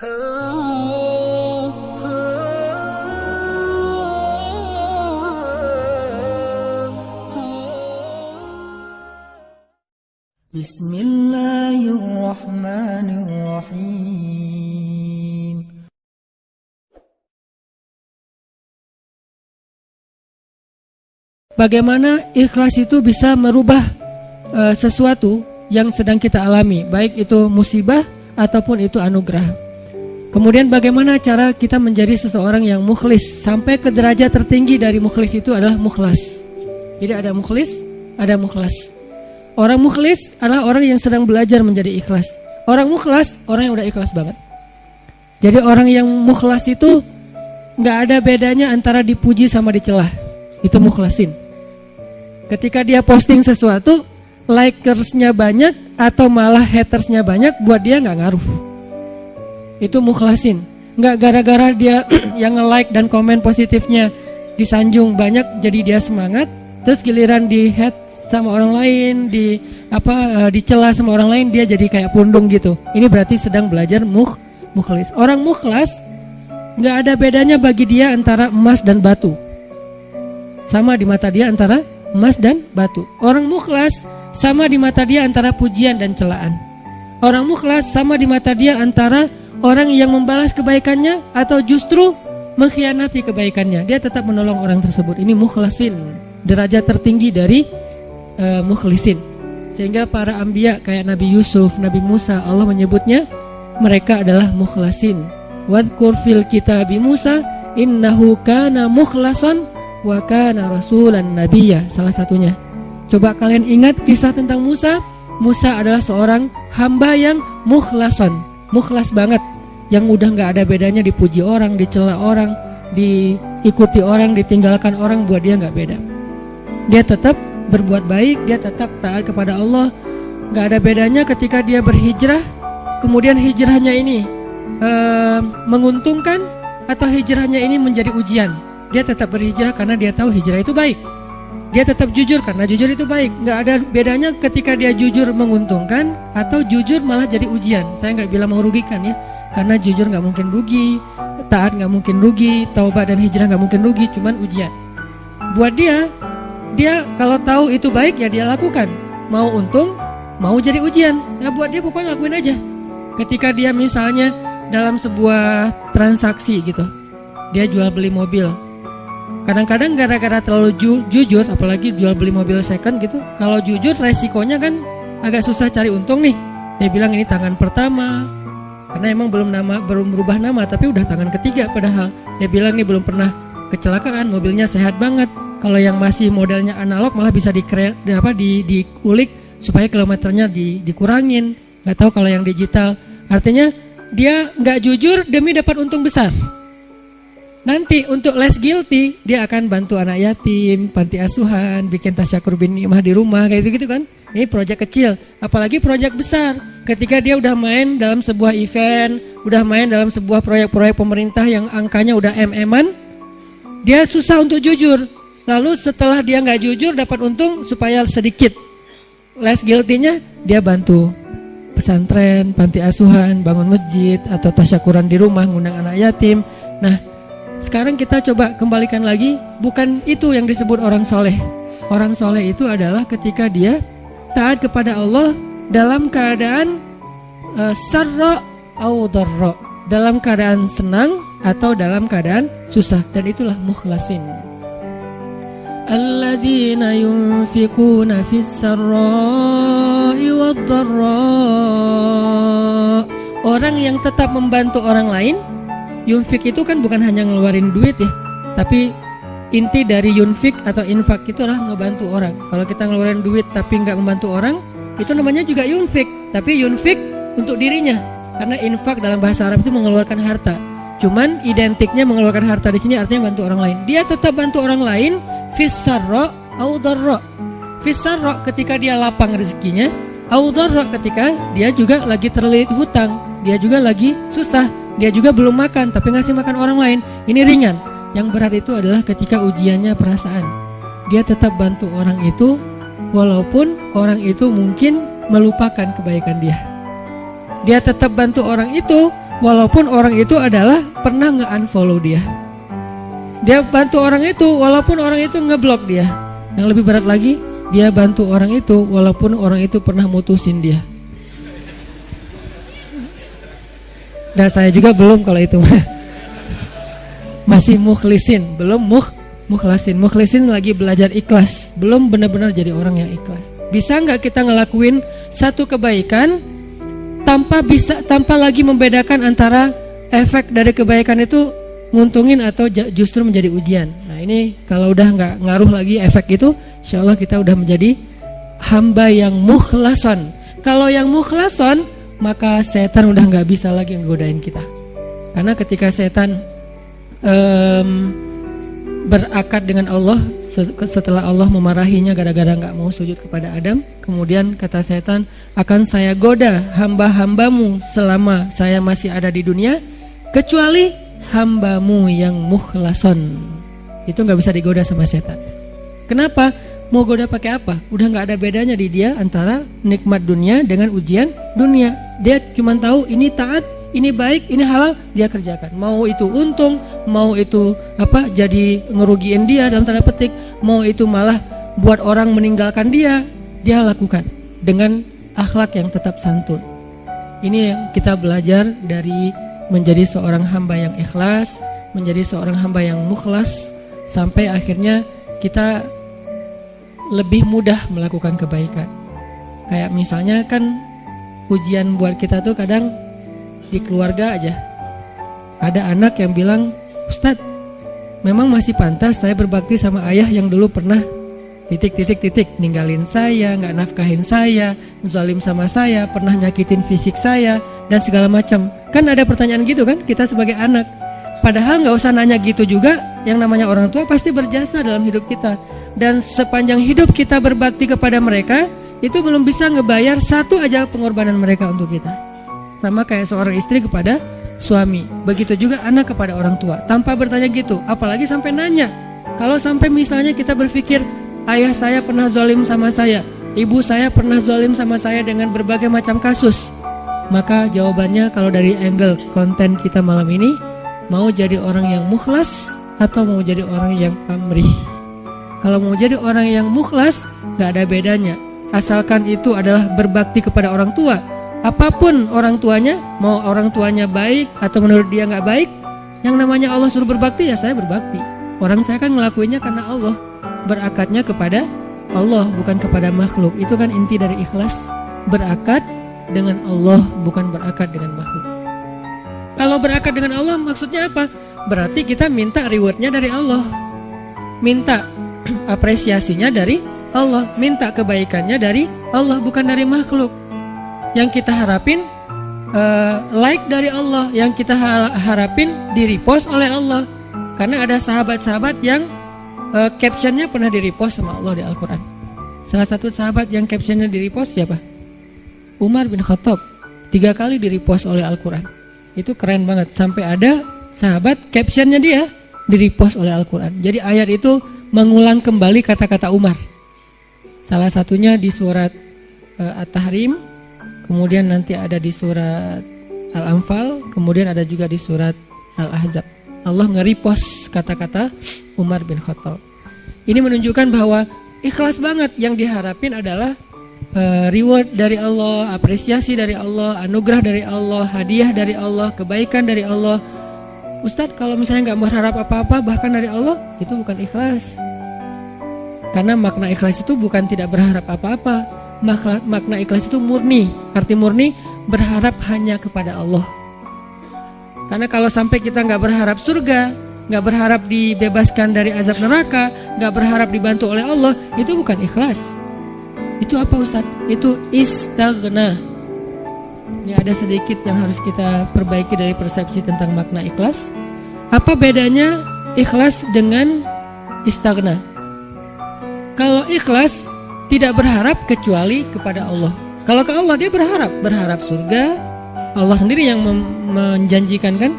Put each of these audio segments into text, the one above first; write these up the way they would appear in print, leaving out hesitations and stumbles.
Bismillahirrahmanirrahim. Bagaimana ikhlas itu bisa merubah sesuatu yang sedang kita alami, baik itu musibah ataupun itu anugerah. Kemudian bagaimana cara kita menjadi seseorang yang mukhlis, sampai ke derajat tertinggi dari mukhlis itu adalah mukhlas. Jadi ada mukhlis, ada mukhlas. Orang mukhlis adalah orang yang sedang belajar menjadi ikhlas. Orang mukhlas, orang yang udah ikhlas banget. Jadi orang yang mukhlas itu gak ada bedanya antara dipuji sama dicela. Itu mukhlasin. Ketika dia posting sesuatu, likersnya banyak atau malah hatersnya banyak, buat dia gak ngaruh. Itu mukhlasin. Gak gara-gara dia yang nge-like dan komen positifnya disanjung banyak, jadi dia semangat. Terus giliran di hate sama orang lain, dicela sama orang lain, dia jadi kayak pundung gitu. Ini berarti sedang belajar mukhlis. Orang mukhlas nggak ada bedanya bagi dia antara emas dan batu. Sama di mata dia antara emas dan batu. Orang mukhlas sama di mata dia antara pujian dan celaan. Orang mukhlas sama di mata dia antara orang yang membalas kebaikannya atau justru mengkhianati kebaikannya. Dia tetap menolong orang tersebut. Ini mukhlasin, derajat tertinggi dari mukhlisin. Sehingga para anbiya kayak Nabi Yusuf, Nabi Musa, Allah menyebutnya mereka adalah mukhlasin. Wadhkur fil kitabi Musa innahu kana mukhlasan wa kana rasulan nabiyya. Salah satunya. Coba kalian ingat kisah tentang Musa. Musa adalah seorang hamba yang mukhlason, mukhlas banget, yang udah gak ada bedanya dipuji orang, dicela orang, diikuti orang, ditinggalkan orang, buat dia gak beda. Dia tetap berbuat baik, dia tetap taat kepada Allah. Gak ada bedanya ketika dia berhijrah, kemudian hijrahnya ini menguntungkan atau hijrahnya ini menjadi ujian. Dia tetap berhijrah karena dia tahu hijrah itu baik. Dia tetap jujur karena jujur itu baik. Gak ada bedanya ketika dia jujur menguntungkan atau jujur malah jadi ujian. Saya gak bilang merugikan ya, karena jujur gak mungkin rugi, taat gak mungkin rugi, taubat dan hijrah gak mungkin rugi, cuman ujian. Buat dia kalau tahu itu baik ya dia lakukan. Mau untung, mau jadi ujian, ya buat dia pokoknya lakuin aja. Ketika dia misalnya dalam sebuah transaksi gitu, dia jual beli mobil. Kadang-kadang gara-gara terlalu jujur, apalagi jual beli mobil second gitu, kalau jujur resikonya kan agak susah cari untung nih. Dia bilang ini tangan pertama, karena emang belum berubah nama, tapi udah tangan ketiga padahal. Dia bilang ini belum pernah kecelakaan, mobilnya sehat banget. Kalau yang masih modelnya analog malah bisa diulik supaya kilometernya dikurangin. Gak tahu kalau yang digital. Artinya dia gak jujur demi dapat untung besar. Nanti untuk less guilty dia akan bantu anak yatim, panti asuhan, bikin tasyakur bin ni'mah di rumah kayak gitu kan. Ini proyek kecil, apalagi proyek besar. Ketika dia udah main dalam sebuah event, udah main dalam sebuah proyek-proyek pemerintah yang angkanya udah MM-an, dia susah untuk jujur. Lalu setelah dia gak jujur dapat untung supaya sedikit less guilty-nya, dia bantu pesantren, panti asuhan, bangun masjid atau tasyakuran di rumah, ngundang anak yatim. Nah, sekarang kita coba kembalikan lagi, bukan itu yang disebut orang soleh. Orang soleh itu adalah ketika dia taat kepada Allah dalam keadaan sarra au dharra, dalam keadaan senang atau dalam keadaan susah, dan itulah mukhlasin. Alladzina yunfikuna fis sarra'i wad dharra. Orang yang tetap membantu orang lain. Yunfik itu kan bukan hanya ngeluarin duit ya, tapi inti dari yunfik atau infak itu adalah ngebantu orang. Kalau kita ngeluarin duit tapi nggak membantu orang, itu namanya juga yunfik. Tapi yunfik untuk dirinya, karena infak dalam bahasa Arab itu mengeluarkan harta. Cuman identiknya mengeluarkan harta di sini artinya bantu orang lain. Dia tetap bantu orang lain fis sarra au dharra. Fis sarra ketika dia lapang rezekinya, au dharra ketika dia juga lagi terlilit hutang, dia juga lagi susah. Dia juga belum makan tapi ngasih makan orang lain. Ini ringan. Yang berat itu adalah ketika ujiannya perasaan. Dia tetap bantu orang itu walaupun orang itu mungkin melupakan kebaikan dia. Dia tetap bantu orang itu walaupun orang itu adalah pernah nge-unfollow dia. Dia bantu orang itu walaupun orang itu ngeblok dia. Yang lebih berat lagi, dia bantu orang itu walaupun orang itu pernah mutusin dia. Dan saya juga belum kalau itu. Masih mukhlisin, belum mukhlasin. Mukhlisin lagi belajar ikhlas, belum benar-benar jadi orang yang ikhlas. Bisa nggak kita ngelakuin satu kebaikan tanpa lagi membedakan antara efek dari kebaikan itu nguntungin atau justru menjadi ujian. Nah ini kalau udah nggak ngaruh lagi efek itu, insya Allah kita udah menjadi hamba yang mukhlason. Kalau yang mukhlason, maka setan udah nggak bisa lagi nggodain kita. Karena ketika setan berakad dengan Allah setelah Allah memarahinya gara-gara gak mau sujud kepada Adam, kemudian kata setan, akan saya goda hamba-hambamu selama saya masih ada di dunia, kecuali hambamu yang mukhlason. Itu gak bisa digoda sama setan. Kenapa? Mau goda pakai apa? Udah gak ada bedanya di dia antara nikmat dunia dengan ujian dunia. Dia cuma tahu ini taat, ini baik, ini halal, dia kerjakan. Mau itu untung, mau itu jadi ngerugiin dia dalam tanda petik, mau itu malah buat orang meninggalkan dia lakukan dengan akhlak yang tetap santun. Ini yang kita belajar dari menjadi seorang hamba yang ikhlas, menjadi seorang hamba yang mukhlas, sampai akhirnya kita lebih mudah melakukan kebaikan. Kayak misalnya kan ujian buat kita tuh kadang di keluarga aja. Ada anak yang bilang, Ustadz, memang masih pantas saya berbakti sama ayah yang dulu pernah ninggalin saya, gak nafkahin saya, zalim sama saya, pernah nyakitin fisik saya, dan segala macam. Kan ada pertanyaan gitu kan, kita sebagai anak. Padahal gak usah nanya gitu juga, yang namanya orang tua pasti berjasa dalam hidup kita. Dan sepanjang hidup kita berbakti kepada mereka, itu belum bisa ngebayar satu aja pengorbanan mereka untuk kita. Sama kayak seorang istri kepada suami, begitu juga anak kepada orang tua, tanpa bertanya gitu, apalagi sampai nanya. Kalau sampai misalnya kita berpikir, ayah saya pernah zalim sama saya, ibu saya pernah zalim sama saya dengan berbagai macam kasus, maka jawabannya kalau dari angle konten kita malam ini, mau jadi orang yang mukhlas atau mau jadi orang yang pamrih. Kalau mau jadi orang yang mukhlas, gak ada bedanya, asalkan itu adalah berbakti kepada orang tua. Apapun orang tuanya, mau orang tuanya baik atau menurut dia gak baik, yang namanya Allah suruh berbakti, ya saya berbakti. Orang saya kan ngelakuinnya karena Allah, berakadnya kepada Allah, bukan kepada makhluk. Itu kan inti dari ikhlas, berakad dengan Allah, bukan berakad dengan makhluk. Kalau berakad dengan Allah maksudnya apa? Berarti kita minta rewardnya dari Allah, minta apresiasinya dari Allah, minta kebaikannya dari Allah, bukan dari makhluk. Yang kita harapin like dari Allah, yang kita harapin di repost oleh Allah. Karena ada sahabat-sahabat yang captionnya pernah di repost sama Allah di Al-Quran. Salah satu sahabat yang captionnya di repost siapa? Umar bin Khattab, 3 kali di repost oleh Al-Quran. Itu keren banget, sampai ada sahabat captionnya dia di repost oleh Al-Quran. Jadi ayat itu mengulang kembali kata-kata Umar. Salah satunya di surat At-Tahrim, kemudian nanti ada di surat Al-Anfal, kemudian ada juga di surat Al-Ahzab. Allah nge-repost kata-kata Umar bin Khattab. Ini menunjukkan bahwa ikhlas banget, yang diharapin adalah reward dari Allah, apresiasi dari Allah, anugerah dari Allah, hadiah dari Allah, kebaikan dari Allah. Ustadz, kalau misalnya gak berharap apa-apa bahkan dari Allah, itu bukan ikhlas. Karena makna ikhlas itu bukan tidak berharap apa-apa. Makna ikhlas itu murni. Arti murni, berharap hanya kepada Allah. Karena kalau sampai kita gak berharap surga, gak berharap dibebaskan dari azab neraka, gak berharap dibantu oleh Allah, itu bukan ikhlas. Itu apa Ustaz? Itu istaghna. Ini ada sedikit yang harus kita perbaiki dari persepsi tentang makna ikhlas. Apa bedanya ikhlas dengan istaghna? Kalau ikhlas tidak berharap kecuali kepada Allah. Kalau ke Allah dia berharap surga. Allah sendiri yang menjanjikan kan?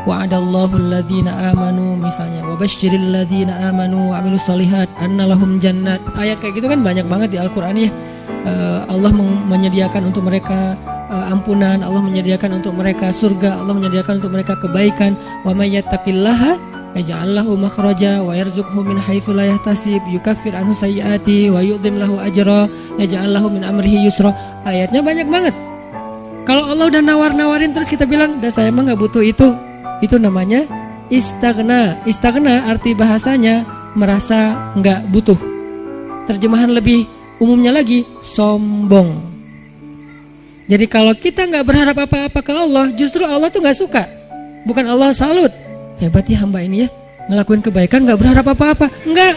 Wa'adallahu alladhina amanu misalnya, wa basyiril ladhina amanu wa amilus solihat anna lahum jannat. Ayat kayak gitu kan banyak banget di Al-Qur'an ya. Allah menyediakan untuk mereka ampunan, Allah menyediakan untuk mereka surga, Allah menyediakan untuk mereka kebaikan. Wa may yattaqillaha yaj'al lahu makhraja wa yarzuqhu min haitsu la yahtasib, yukaffir anhu sayyiati wa yu'dhim lahu ajra, yaj'al lahu min amrihi yusra. Ayatnya banyak banget. Kalau Allah udah nawar-nawarin terus kita bilang, "Dah saya mah enggak butuh itu." Itu namanya istaghna. Istaghna arti bahasanya merasa enggak butuh. Terjemahan lebih umumnya lagi, sombong. Jadi kalau kita nggak berharap apa-apa ke Allah, justru Allah tuh nggak suka. Bukan Allah salut, hebat ya hamba ini ya, ngelakuin kebaikan nggak berharap apa-apa. Nggak,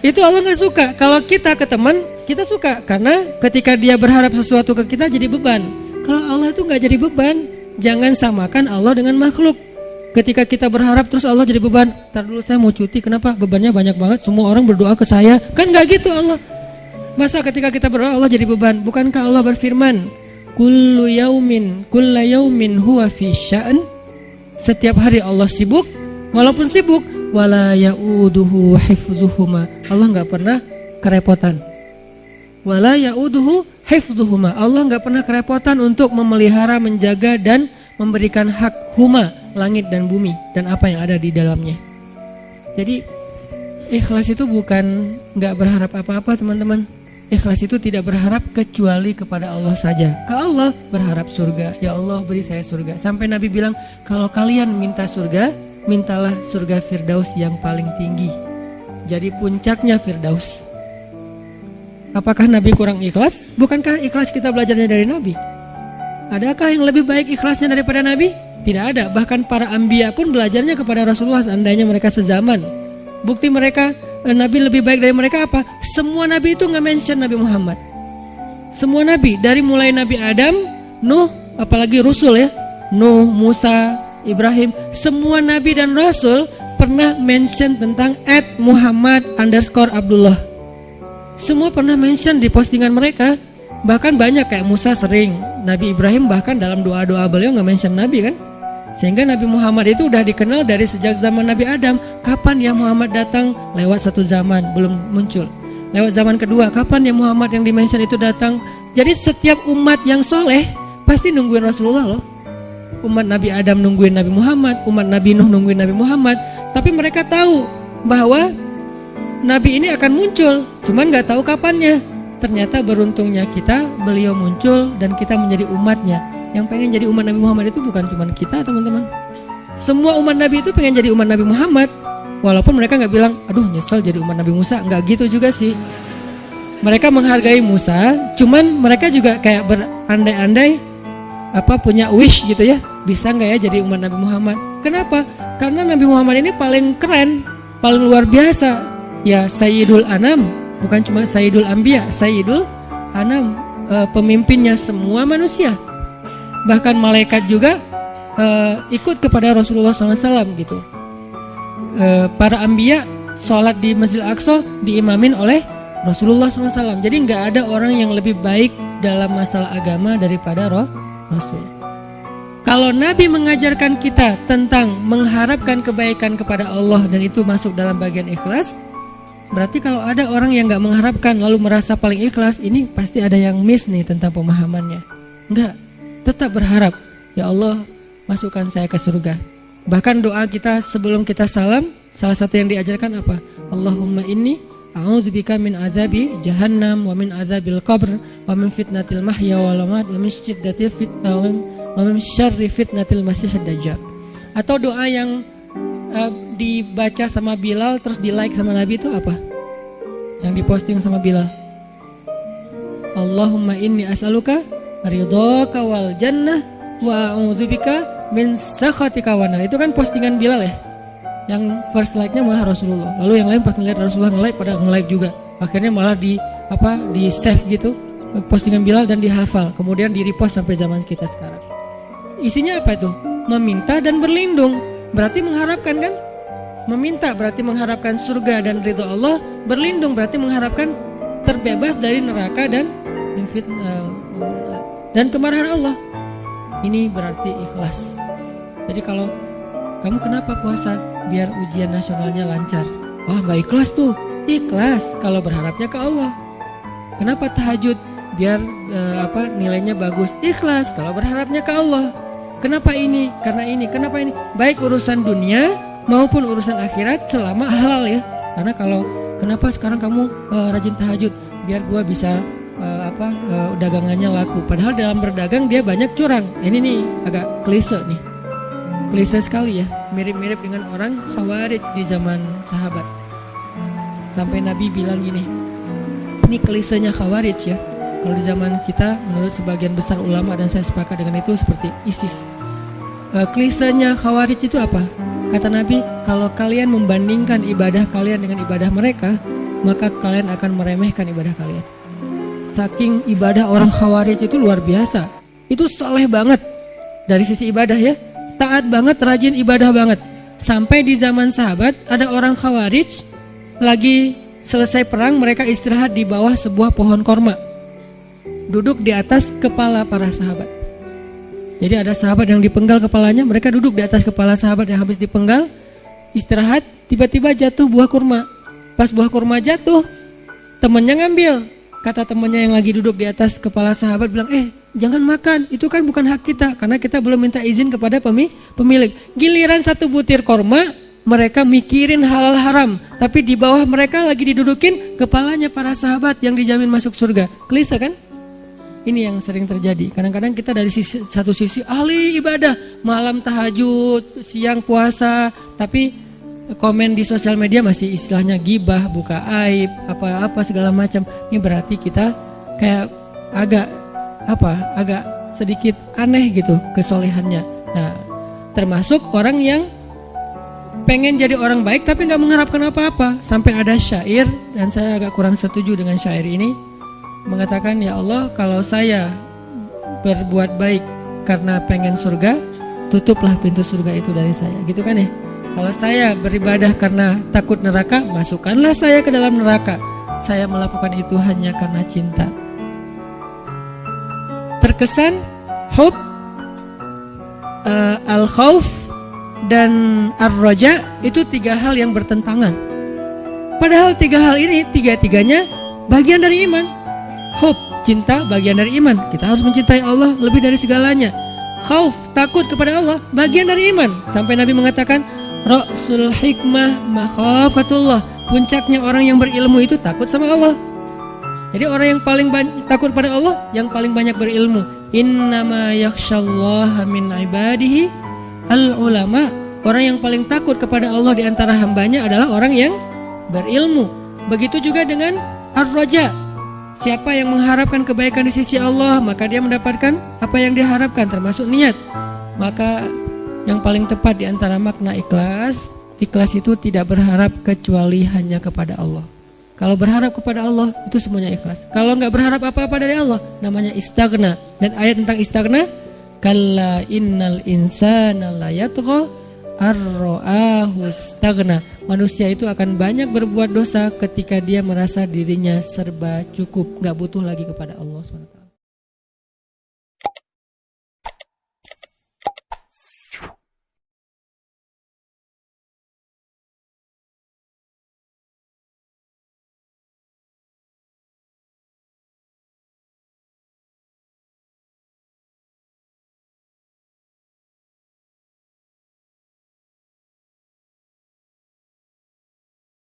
itu Allah nggak suka. Kalau kita ke teman, kita suka. Karena ketika dia berharap sesuatu ke kita jadi beban. Kalau Allah itu nggak jadi beban. Jangan samakan Allah dengan makhluk. Ketika kita berharap terus Allah jadi beban. Ntar dulu saya mau cuti, kenapa? Bebannya banyak banget, semua orang berdoa ke saya. Kan nggak gitu Allah. Masa ketika kita berdoa Allah jadi beban? Bukankah Allah berfirman, kullu yaumin huwa fi sya'an. Setiap hari Allah sibuk, walaupun sibuk, wala ya'uduhu hifdzuhuma. Allah enggak pernah kerepotan. Wala ya'uduhu hifdzuhuma. Allah enggak pernah kerepotan untuk memelihara, menjaga dan memberikan hak huma, langit dan bumi dan apa yang ada di dalamnya. Jadi ikhlas itu bukan enggak berharap apa-apa, teman-teman. Ikhlas itu tidak berharap kecuali kepada Allah saja. Ke Allah berharap surga. Ya Allah beri saya surga. Sampai Nabi bilang, kalau kalian minta surga, mintalah surga Firdaus yang paling tinggi. Jadi puncaknya Firdaus. Apakah Nabi kurang ikhlas? Bukankah ikhlas kita belajarnya dari Nabi? Adakah yang lebih baik ikhlasnya daripada Nabi? Tidak ada. Bahkan para anbiya pun belajarnya kepada Rasulullah seandainya mereka sezaman. Bukti mereka Nabi lebih baik dari mereka apa? Semua Nabi itu nggak mention Nabi Muhammad. Semua Nabi, dari mulai Nabi Adam, Nuh, apalagi Rasul ya, Nuh, Musa, Ibrahim, semua Nabi dan Rasul pernah mention tentang @Muhammad_Abdullah. Semua pernah mention di postingan mereka. Bahkan banyak kayak Musa sering, Nabi Ibrahim bahkan dalam doa-doa beliau nggak mention Nabi kan. Sehingga Nabi Muhammad itu udah dikenal dari sejak zaman Nabi Adam. Kapan ya Muhammad datang? Lewat satu zaman, belum muncul. Lewat zaman kedua, kapan ya Muhammad yang dimention itu datang? Jadi setiap umat yang soleh pasti nungguin Rasulullah loh. Umat Nabi Adam nungguin Nabi Muhammad, umat Nabi Nuh nungguin Nabi Muhammad. Tapi mereka tahu bahwa Nabi ini akan muncul, cuman gak tahu kapannya. Ternyata beruntungnya kita, beliau muncul dan kita menjadi umatnya. Yang pengen jadi umat Nabi Muhammad itu bukan cuma kita, teman-teman. Semua umat Nabi itu pengen jadi umat Nabi Muhammad. Walaupun mereka gak bilang, aduh nyesel jadi umat Nabi Musa. Gak gitu juga sih. Mereka menghargai Musa, cuman mereka juga kayak berandai-andai punya wish gitu ya. Bisa gak ya jadi umat Nabi Muhammad? Kenapa? Karena Nabi Muhammad ini paling keren, paling luar biasa. Ya Sayyidul Anam, bukan cuma Sayyidul Anbiya, Sayyidul Anam, pemimpinnya semua manusia. Bahkan malaikat juga ikut kepada Rasulullah SAW gitu. Para anbiya sholat di Masjid Al-Aqsa diimamin oleh Rasulullah SAW. Jadi nggak ada orang yang lebih baik dalam masalah agama daripada Rasul. Kalau Nabi mengajarkan kita tentang mengharapkan kebaikan kepada Allah dan itu masuk dalam bagian ikhlas, berarti kalau ada orang yang nggak mengharapkan lalu merasa paling ikhlas, ini pasti ada yang miss nih tentang pemahamannya. Enggak. Tetap berharap, ya Allah masukkan saya ke surga. Bahkan doa kita sebelum kita salam, salah satu yang diajarkan apa? Allahumma inni a'udzubika min azabi jahannam wa min azabil qabr wa min fitnatil mahya wal mamat wa min syiddatil fitnah wa min syarri fitnatil masiihid dajjal. Atau doa yang dibaca sama Bilal terus di like sama Nabi itu apa? Yang diposting sama Bilal. Allahumma inni as'aluka ridhaka wal jannah wa a'udzubika min sakhatika wan nar. Itu kan postingan Bilal ya. Yang first like-nya malah Rasulullah. Lalu yang lain pas ngeliat Rasulullah nge-like pada nge-like juga. Akhirnya malah di save gitu postingan Bilal dan dihafal. Kemudian di-repost sampai zaman kita sekarang. Isinya apa itu? Meminta dan berlindung. Berarti mengharapkan kan? Meminta berarti mengharapkan surga dan ridho Allah. Berlindung berarti mengharapkan terbebas dari neraka dan kemarahan Allah. Ini berarti ikhlas. Jadi kalau kamu kenapa puasa? Biar ujian nasionalnya lancar. Wah gak ikhlas tuh. Ikhlas kalau berharapnya ke Allah. Kenapa tahajud? biar nilainya bagus. Ikhlas kalau berharapnya ke Allah. Kenapa ini? Karena ini. Kenapa ini? Baik urusan dunia maupun urusan akhirat selama halal ya. Karena kalau kenapa sekarang kamu rajin tahajud? Biar gua bisa dagangannya laku. Padahal dalam berdagang dia banyak curang. Ini nih agak klise nih. Klise sekali ya. Mirip-mirip dengan orang Khawarij di zaman sahabat. Sampai Nabi bilang gini. Ini klisenya Khawarij ya. Kalau di zaman kita menurut sebagian besar ulama dan saya sepakat dengan itu seperti ISIS. Klisenya Khawarij itu apa? Kata Nabi, kalau kalian membandingkan ibadah kalian dengan ibadah mereka, maka kalian akan meremehkan ibadah kalian. Saking ibadah orang Khawarij itu luar biasa. Itu soleh banget dari sisi ibadah ya. Taat banget, rajin ibadah banget. Sampai di zaman sahabat ada orang Khawarij lagi selesai perang, mereka istirahat di bawah sebuah pohon korma. Duduk di atas kepala para sahabat. Jadi ada sahabat yang dipenggal kepalanya, mereka duduk di atas kepala sahabat yang habis dipenggal. Istirahat, tiba-tiba jatuh buah kurma. Pas buah kurma jatuh, temannya ngambil. Kata temannya yang lagi duduk di atas kepala sahabat bilang, jangan makan, itu kan bukan hak kita. Karena kita belum minta izin kepada pemilik. Giliran satu butir kurma, mereka mikirin halal haram, tapi di bawah mereka lagi didudukin kepalanya para sahabat yang dijamin masuk surga. Klise kan? Ini yang sering terjadi. Kadang-kadang kita dari satu sisi ahli ibadah, malam tahajud, siang puasa, tapi komen di sosial media masih istilahnya gibah, buka aib, apa-apa segala macam. Ini berarti kita kayak agak sedikit aneh gitu kesolehannya. Nah, termasuk orang yang pengen jadi orang baik tapi gak mengharapkan apa-apa. Sampai ada syair, dan saya agak kurang setuju dengan syair ini, mengatakan, ya Allah, kalau saya berbuat baik karena pengen surga, tutuplah pintu surga itu dari saya. Gitu kan ya. Kalau saya beribadah karena takut neraka, masukkanlah saya ke dalam neraka. Saya melakukan itu hanya karena cinta. Terkesan hub, al-khauf dan ar-roja itu tiga hal yang bertentangan. Padahal tiga hal ini tiga-tiganya bagian dari iman. Hub, cinta, bagian dari iman. Kita harus mencintai Allah lebih dari segalanya. Khauf, takut kepada Allah, bagian dari iman. Sampai Nabi mengatakan, Ra'sul hikmah makhafatullah. Puncaknya orang yang berilmu itu takut sama Allah. Jadi orang yang paling takut pada Allah, yang paling banyak berilmu. Innama yakhshallaha min ibadihi al-ulama. Orang yang paling takut kepada Allah di antara hambanya adalah orang yang berilmu. Begitu juga dengan ar-raja. Siapa yang mengharapkan kebaikan di sisi Allah, maka dia mendapatkan apa yang diharapkan, termasuk niat. Maka yang paling tepat di antara makna ikhlas, ikhlas itu tidak berharap kecuali hanya kepada Allah. Kalau berharap kepada Allah, itu semuanya ikhlas. Kalau nggak berharap apa-apa dari Allah, namanya istaghna. Dan ayat tentang istaghna, kalla innal insana la yatgha ar-ra'ahu istaghna. Manusia itu akan banyak berbuat dosa ketika dia merasa dirinya serba cukup, nggak butuh lagi kepada Allah SWT.